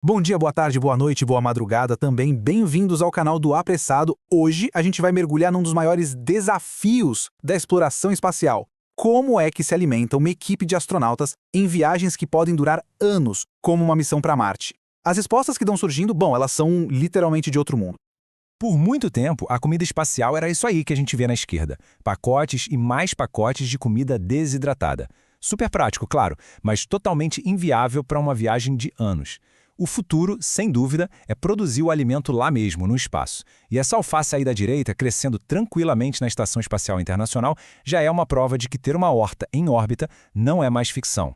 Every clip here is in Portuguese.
Bom dia, boa tarde, boa noite, boa madrugada também. Bem-vindos ao canal do Apressado. Hoje a gente vai mergulhar num dos maiores desafios da exploração espacial. Como é que se alimenta uma equipe de astronautas em viagens que podem durar anos, como uma missão para Marte? As respostas que estão surgindo, elas são literalmente de outro mundo. Por muito tempo, a comida espacial era isso aí que a gente vê na esquerda. Pacotes e mais pacotes de comida desidratada. Super prático, claro, mas totalmente inviável para uma viagem de anos. O futuro, sem dúvida, é produzir o alimento lá mesmo, no espaço. E essa alface aí da direita, crescendo tranquilamente na Estação Espacial Internacional, já é uma prova de que ter uma horta em órbita não é mais ficção.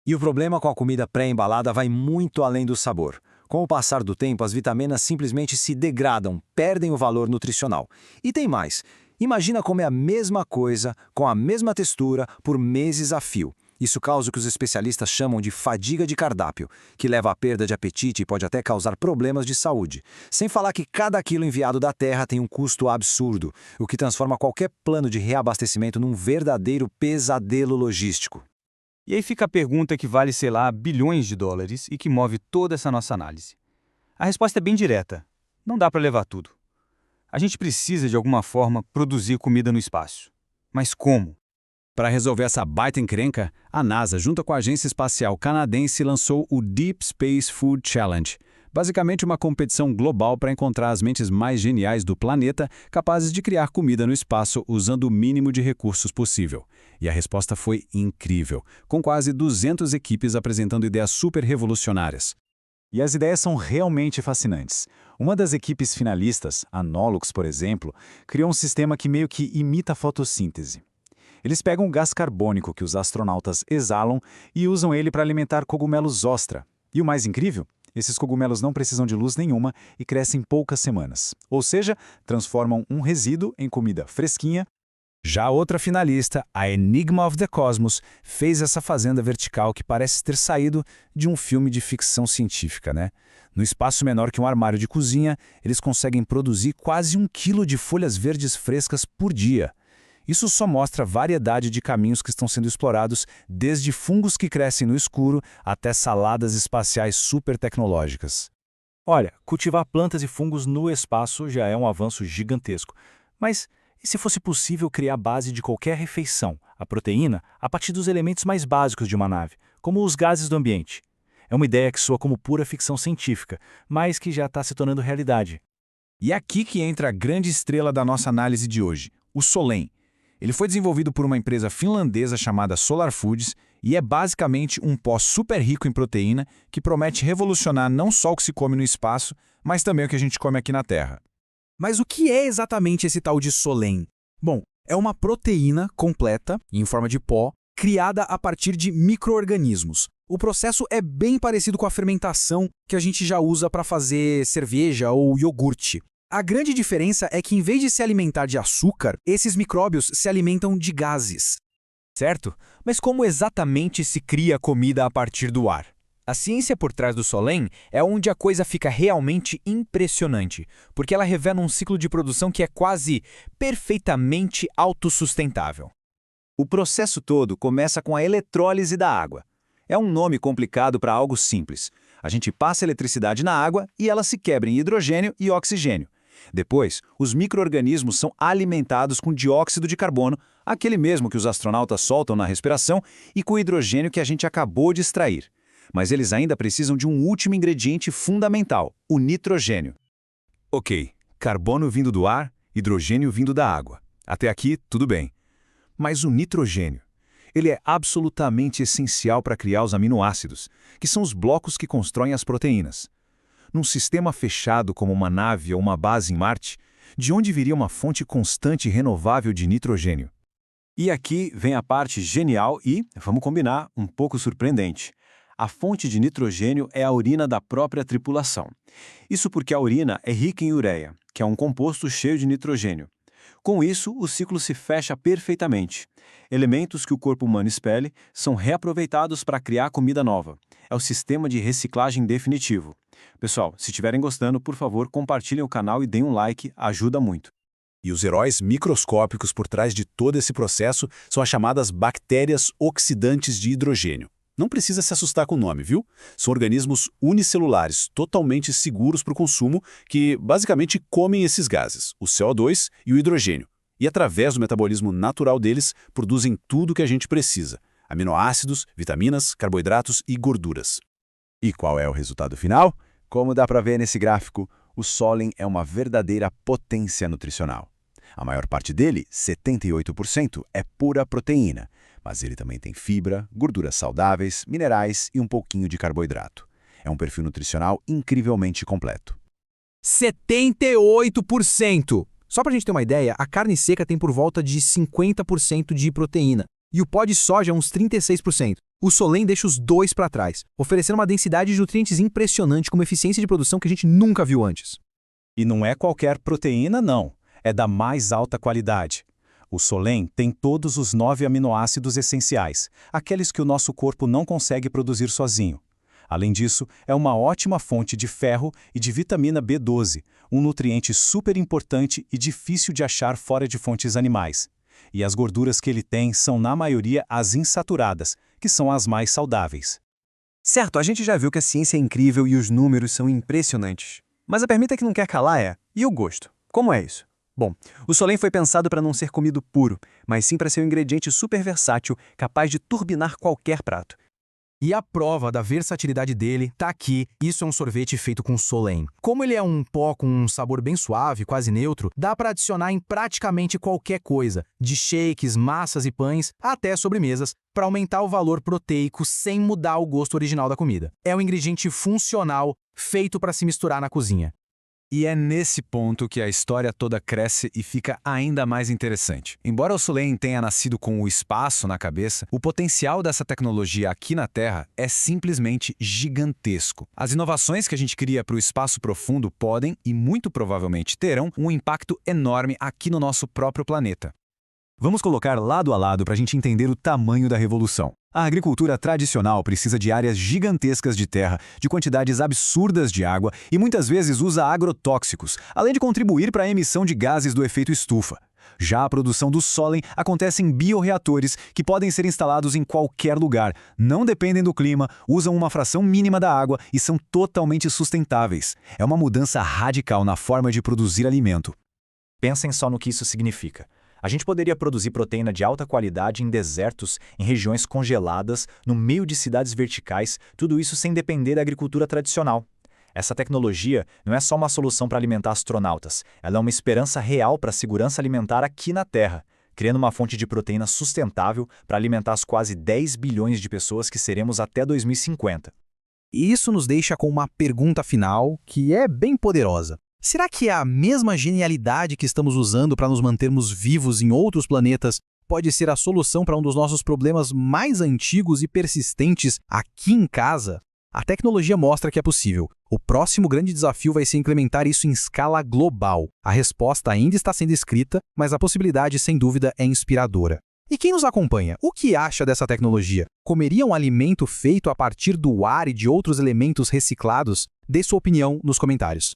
E o problema com a comida pré-embalada vai muito além do sabor. Com o passar do tempo, as vitaminas simplesmente se degradam, perdem o valor nutricional. E tem mais. Imagina comer a mesma coisa, com a mesma textura, por meses a fio. Isso causa o que os especialistas chamam de fadiga de cardápio, que leva à perda de apetite e pode até causar problemas de saúde. Sem falar que cada quilo enviado da Terra tem um custo absurdo, o que transforma qualquer plano de reabastecimento num verdadeiro pesadelo logístico. E aí fica a pergunta que vale, sei lá, bilhões de dólares e que move toda essa nossa análise. A resposta é bem direta. Não dá para levar tudo. A gente precisa, de alguma forma, produzir comida no espaço. Mas como? Para resolver essa baita encrenca, a NASA, junto com a Agência Espacial Canadense, lançou o Deep Space Food Challenge, basicamente uma competição global para encontrar as mentes mais geniais do planeta capazes de criar comida no espaço usando o mínimo de recursos possível. E a resposta foi incrível, com quase 200 equipes apresentando ideias super revolucionárias. E as ideias são realmente fascinantes. Uma das equipes finalistas, a Nolux, por exemplo, criou um sistema que meio que imita a fotossíntese. Eles pegam o gás carbônico que os astronautas exalam e usam ele para alimentar cogumelos ostra. E o mais incrível? Esses cogumelos não precisam de luz nenhuma e crescem em poucas semanas. Ou seja, transformam um resíduo em comida fresquinha. Já outra finalista, a Enigma of the Cosmos, fez essa fazenda vertical que parece ter saído de um filme de ficção científica, né? No espaço menor que um armário de cozinha, eles conseguem produzir quase 1 quilo de folhas verdes frescas por dia. Isso só mostra a variedade de caminhos que estão sendo explorados, desde fungos que crescem no escuro até saladas espaciais super tecnológicas. Olha, cultivar plantas e fungos no espaço já é um avanço gigantesco. Mas e se fosse possível criar a base de qualquer refeição, a proteína, a partir dos elementos mais básicos de uma nave, como os gases do ambiente? É uma ideia que soa como pura ficção científica, mas que já está se tornando realidade. E é aqui que entra a grande estrela da nossa análise de hoje, o Solen. Ele foi desenvolvido por uma empresa finlandesa chamada Solar Foods e é basicamente um pó super rico em proteína que promete revolucionar não só o que se come no espaço, mas também o que a gente come aqui na Terra. Mas o que é exatamente esse tal de Solen? Bom, é uma proteína completa, em forma de pó, criada a partir de micro-organismos. O processo é bem parecido com a fermentação que a gente já usa para fazer cerveja ou iogurte. A grande diferença é que, em vez de se alimentar de açúcar, esses micróbios se alimentam de gases. Certo? Mas como exatamente se cria comida a partir do ar? A ciência por trás do Solen é onde a coisa fica realmente impressionante, porque ela revela um ciclo de produção que é quase perfeitamente autossustentável. O processo todo começa com a eletrólise da água. É um nome complicado para algo simples. A gente passa eletricidade na água e ela se quebra em hidrogênio e oxigênio. Depois, os micro-organismos são alimentados com dióxido de carbono, aquele mesmo que os astronautas soltam na respiração, e com o hidrogênio que a gente acabou de extrair. Mas eles ainda precisam de um último ingrediente fundamental, o nitrogênio. Ok, carbono vindo do ar, hidrogênio vindo da água. Até aqui, tudo bem. Mas o nitrogênio, ele é absolutamente essencial para criar os aminoácidos, que são os blocos que constroem as proteínas. Num sistema fechado como uma nave ou uma base em Marte, de onde viria uma fonte constante e renovável de nitrogênio? E aqui vem a parte genial e, vamos combinar, um pouco surpreendente. A fonte de nitrogênio é a urina da própria tripulação. Isso porque a urina é rica em ureia, que é um composto cheio de nitrogênio. Com isso, o ciclo se fecha perfeitamente. Elementos que o corpo humano expele são reaproveitados para criar comida nova. É o sistema de reciclagem definitivo. Pessoal, se estiverem gostando, por favor, compartilhem o canal e deem um like, ajuda muito. E os heróis microscópicos por trás de todo esse processo são as chamadas bactérias oxidantes de hidrogênio. Não precisa se assustar com o nome, viu? São organismos unicelulares, totalmente seguros para o consumo, que basicamente comem esses gases, o CO2 e o hidrogênio. E através do metabolismo natural deles, produzem tudo o que a gente precisa: aminoácidos, vitaminas, carboidratos e gorduras. E qual é o resultado final? Como dá para ver nesse gráfico, o sólen é uma verdadeira potência nutricional. A maior parte dele, 78%, é pura proteína, mas ele também tem fibra, gorduras saudáveis, minerais e um pouquinho de carboidrato. É um perfil nutricional incrivelmente completo. 78%! Só pra gente ter uma ideia, a carne seca tem por volta de 50% de proteína e o pó de soja uns 36%. O Solen deixa os dois para trás, oferecendo uma densidade de nutrientes impressionante com uma eficiência de produção que a gente nunca viu antes. E não é qualquer proteína, não. É da mais alta qualidade. O Solen tem todos os 9 aminoácidos essenciais, aqueles que o nosso corpo não consegue produzir sozinho. Além disso, é uma ótima fonte de ferro e de vitamina B12, um nutriente super importante e difícil de achar fora de fontes animais. E as gorduras que ele tem são, na maioria, as insaturadas, que são as mais saudáveis. Certo, a gente já viu que a ciência é incrível e os números são impressionantes. Mas a pergunta que não quer calar é: e o gosto? Como é isso? Bom, o Solen foi pensado para não ser comido puro, mas sim para ser um ingrediente super versátil, capaz de turbinar qualquer prato. E a prova da versatilidade dele tá aqui. Isso é um sorvete feito com Solen. Como ele é um pó com um sabor bem suave, quase neutro, dá para adicionar em praticamente qualquer coisa, de shakes, massas e pães, até sobremesas, para aumentar o valor proteico sem mudar o gosto original da comida. É um ingrediente funcional, feito para se misturar na cozinha. E é nesse ponto que a história toda cresce e fica ainda mais interessante. Embora o Solen tenha nascido com o espaço na cabeça, o potencial dessa tecnologia aqui na Terra é simplesmente gigantesco. As inovações que a gente cria para o espaço profundo podem, e muito provavelmente terão, um impacto enorme aqui no nosso próprio planeta. Vamos colocar lado a lado para a gente entender o tamanho da revolução. A agricultura tradicional precisa de áreas gigantescas de terra, de quantidades absurdas de água e muitas vezes usa agrotóxicos, além de contribuir para a emissão de gases do efeito estufa. Já a produção do Solen acontece em bioreatores que podem ser instalados em qualquer lugar, não dependem do clima, usam uma fração mínima da água e são totalmente sustentáveis. É uma mudança radical na forma de produzir alimento. Pensem só no que isso significa. A gente poderia produzir proteína de alta qualidade em desertos, em regiões congeladas, no meio de cidades verticais, tudo isso sem depender da agricultura tradicional. Essa tecnologia não é só uma solução para alimentar astronautas, ela é uma esperança real para a segurança alimentar aqui na Terra, criando uma fonte de proteína sustentável para alimentar as quase 10 bilhões de pessoas que seremos até 2050. E isso nos deixa com uma pergunta final que é bem poderosa. Será que a mesma genialidade que estamos usando para nos mantermos vivos em outros planetas pode ser a solução para um dos nossos problemas mais antigos e persistentes aqui em casa? A tecnologia mostra que é possível. O próximo grande desafio vai ser implementar isso em escala global. A resposta ainda está sendo escrita, mas a possibilidade, sem dúvida, é inspiradora. E quem nos acompanha, o que acha dessa tecnologia? Comeria um alimento feito a partir do ar e de outros elementos reciclados? Dê sua opinião nos comentários.